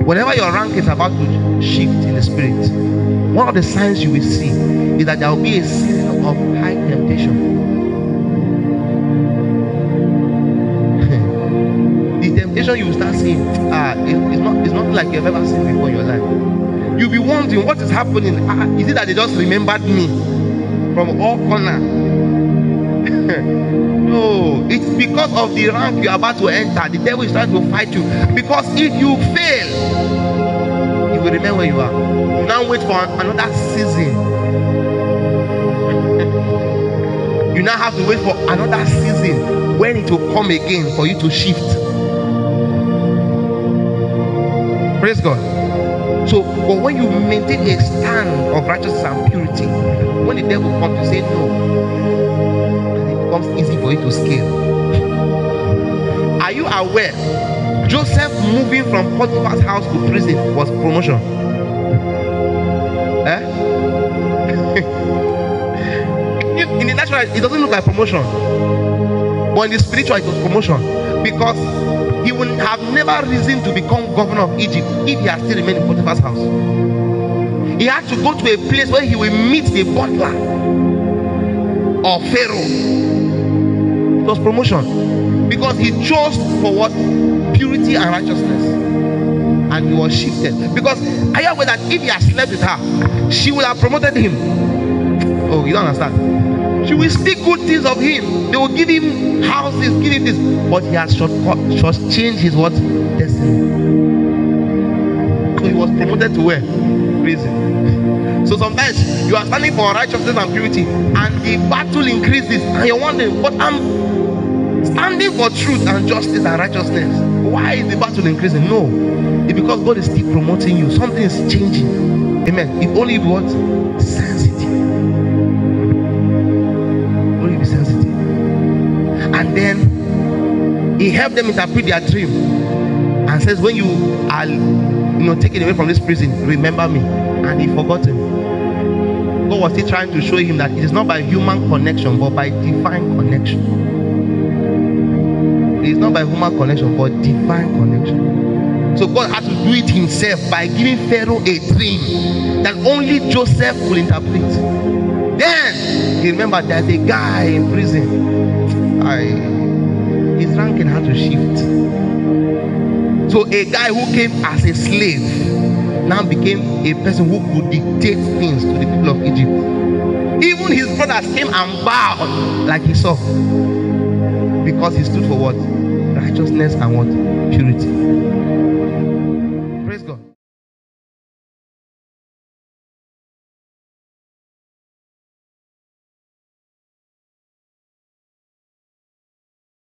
Whenever your rank is about to shift in the spirit, one of the signs you will see is that there will be a season of high temptation. The temptation you will start seeing, it's not like you've ever seen before in your life. You'll be wondering what is happening. Is it that they just remembered me from all corners? No, it's because of the rank you're about to enter. The devil is trying to fight you. Because if you fail, you will remain where you are. You now wait for another season. You now have to wait for another season when it will come again for you to shift. Praise God. So, but when you maintain a stand of righteousness and purity, when the devil comes to say no, and it becomes easy for you to scale. Are you aware? Joseph moving from Potiphar's house to prison was promotion. In the natural, it doesn't look like promotion, but in the spiritual, it was promotion, because he would have never risen to become governor of Egypt if he had still remained in Potiphar's house. He had to go to a place where he will meet the butler of Pharaoh. It was promotion, because he chose for what? Purity and righteousness. And he was shifted. Because are you aware that if he had slept with her, she would have promoted him? Oh, you don't understand. She will speak good things of him. They will give him houses, give him this. But he has changed his what? Destiny. So he was promoted to where? Prison. So sometimes you are standing for righteousness and purity, and the battle increases, and you're wondering, but I'm standing for truth and justice and righteousness. Why is the battle increasing? No, it's because God is still promoting you. Something is changing. Amen. If only you be what? Sensitive. Only be sensitive. And then he helped them interpret their dream and says, when you are taken away from this prison, remember me. And he forgot him. God was still trying to show him that it is not by human connection, but by divine connection. It is not by human connection, but divine connection. So God had to do it himself by giving Pharaoh a dream that only Joseph could interpret. Then he remembered there's a guy in prison. His ranking had to shift. So a guy who came as a slave now became a person who could dictate things to the people of Egypt. Even his brothers came and bowed like he saw, because he stood for what? Righteousness and what? Purity.